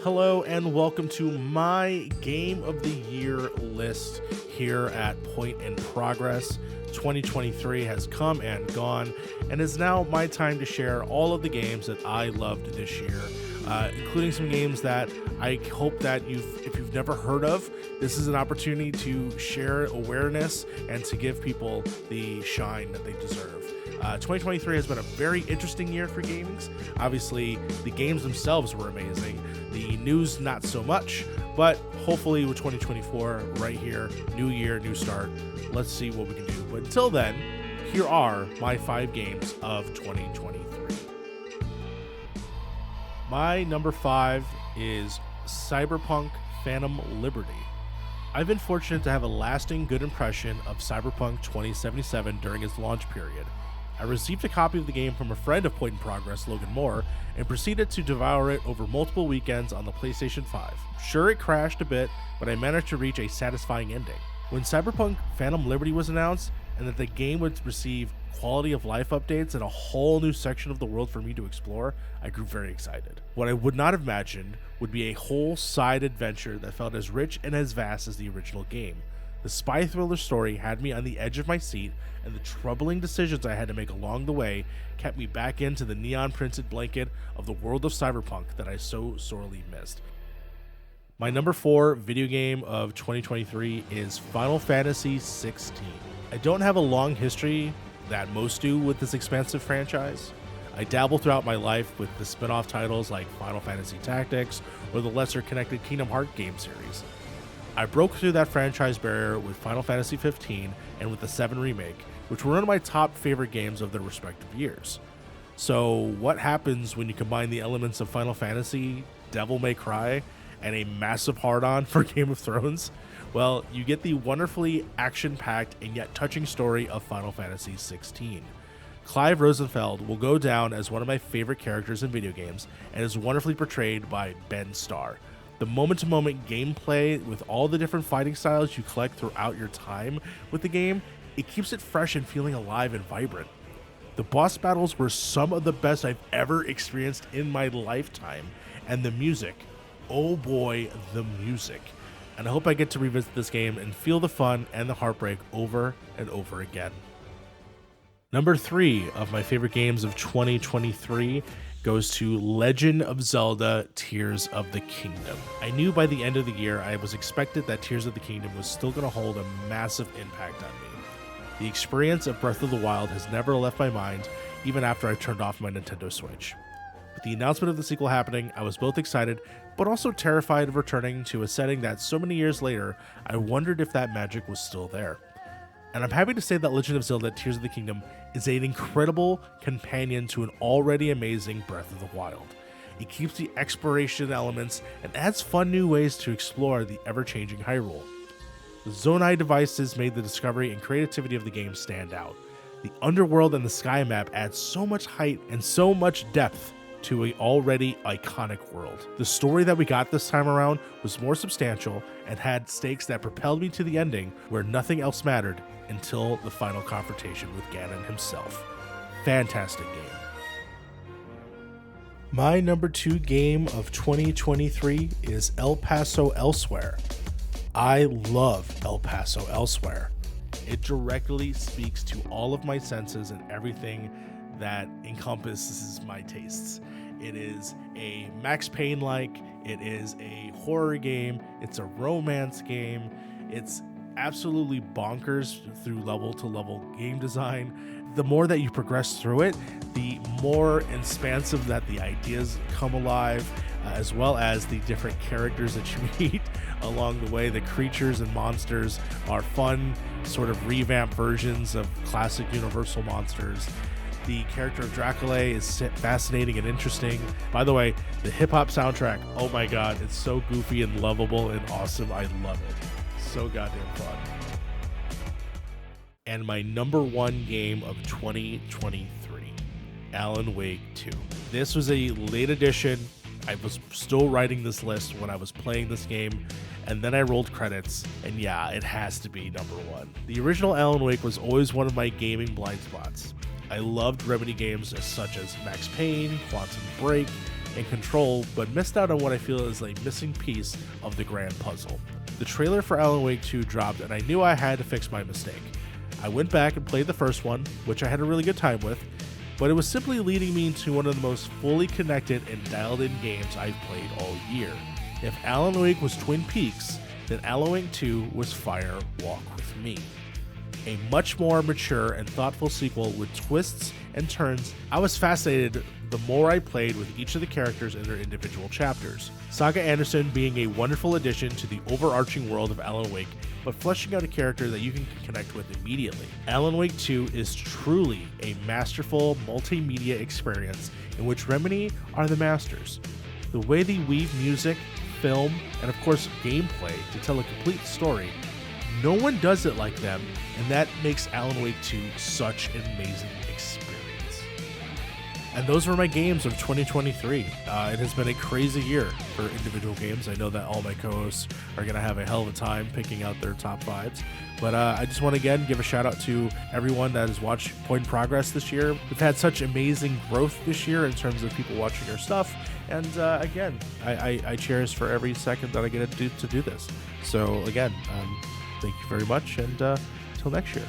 Hello and welcome to my Game of the Year list here at Point in Progress. 2023 has come and gone, and it's now my time to share all of the games that I loved this year, including some games that I hope that if you've never heard of, this is an opportunity to share awareness and to give people the shine that they deserve. 2023 has been a very interesting year for gamings. Obviously, the games themselves were amazing. The news, not so much, but hopefully with 2024 right here, new year, new start, let's see what we can do. But until then, here are my 5 games of 2023. My number 5 is Cyberpunk Phantom Liberty. I've been fortunate to have a lasting good impression of Cyberpunk 2077 during its launch period. I received a copy of the game from a friend of Point in Progress, Logan Moore, and proceeded to devour it over multiple weekends on the PlayStation 5. Sure, it crashed a bit, but I managed to reach a satisfying ending. When Cyberpunk Phantom Liberty was announced, and that the game would receive quality of life updates and a whole new section of the world for me to explore, I grew very excited. What I would not have imagined would be a whole side adventure that felt as rich and as vast as the original game. The spy thriller story had me on the edge of my seat, and the troubling decisions I had to make along the way kept me back into the neon-printed blanket of the world of Cyberpunk that I so sorely missed. My number 4 video game of 2023 is Final Fantasy 16. I don't have a long history that most do with this expansive franchise. I dabble throughout my life with the spin-off titles like Final Fantasy Tactics or the lesser connected Kingdom Hearts game series. I broke through that franchise barrier with Final Fantasy 15 and with the 7 remake, which were one of my top favorite games of their respective years. So what happens when you combine the elements of Final Fantasy, Devil May Cry, and a massive hard-on for Game of Thrones? Well, you get the wonderfully action-packed and yet touching story of Final Fantasy 16. Clive Rosenfeld will go down as one of my favorite characters in video games and is wonderfully portrayed by Ben Starr. The moment-to-moment gameplay with all the different fighting styles you collect throughout your time with the game, it keeps it fresh and feeling alive and vibrant. The boss battles were some of the best I've ever experienced in my lifetime, and the music, oh boy, the music. And I hope I get to revisit this game and feel the fun and the heartbreak over and over again. Number 3 of my favorite games of 2023 goes to Legend of Zelda Tears of the Kingdom. I knew by the end of the year I was expected that Tears of the Kingdom was still going to hold a massive impact on me. The experience of Breath of the Wild has never left my mind, even after I turned off my Nintendo Switch. With the announcement of the sequel happening, I was both excited, but also terrified of returning to a setting that so many years later, I wondered if that magic was still there. And I'm happy to say that Legend of Zelda Tears of the Kingdom is an incredible companion to an already amazing Breath of the Wild. It keeps the exploration elements and adds fun new ways to explore the ever-changing Hyrule. The Zonai devices made the discovery and creativity of the game stand out. The underworld and the sky map add so much height and so much depth to an already iconic world. The story that we got this time around was more substantial and had stakes that propelled me to the ending where nothing else mattered until the final confrontation with Ganon himself. Fantastic game. My number 2 game of 2023 is El Paso Elsewhere. I love El Paso Elsewhere. It directly speaks to all of my senses and everything that encompasses my tastes. It is a Max Payne-like, it is a horror game, it's a romance game, it's absolutely bonkers through level-to-level game design. The more that you progress through it, the more expansive that the ideas come alive, as well as the different characters that you meet along the way. The creatures and monsters are fun, sort of revamped versions of classic Universal monsters. The character of Dracula is fascinating and interesting. By the way, the hip-hop soundtrack, oh my god, it's so goofy and lovable and awesome. I love it. So goddamn fun. And my number 1 game of 2023, Alan Wake 2. This was a late edition. I was still writing this list when I was playing this game, and then I rolled credits, and yeah, it has to be number 1. The original Alan Wake was always one of my gaming blind spots. I loved Remedy games such as Max Payne, Quantum Break, and control, but missed out on what I feel is a missing piece of the grand puzzle. The trailer for Alan Wake 2 dropped, and I knew I had to fix my mistake. I went back and played the first one, which I had a really good time with, but it was simply leading me into one of the most fully connected and dialed-in games I've played all year. If Alan Wake was Twin Peaks, then Alan Wake 2 was Fire Walk with Me. A much more mature and thoughtful sequel with twists and turns. I was fascinated the more I played with each of the characters in their individual chapters. Saga Anderson being a wonderful addition to the overarching world of Alan Wake, but fleshing out a character that you can connect with immediately. Alan Wake 2 is truly a masterful multimedia experience in which Remedy are the masters. The way they weave music, film, and of course gameplay to tell a complete story, no one does it like them, and that makes Alan Wake 2 such an amazing experience. And those were my games of 2023. It has been a crazy year for individual games. I know that all my co-hosts are going to have a hell of a time picking out their top fives. But I just want to again give a shout out to everyone that has watched Point in Progress this year. We've had such amazing growth this year in terms of people watching our stuff. And again, I cherish for every second that I get to do this. So again, thank you very much, and until next year.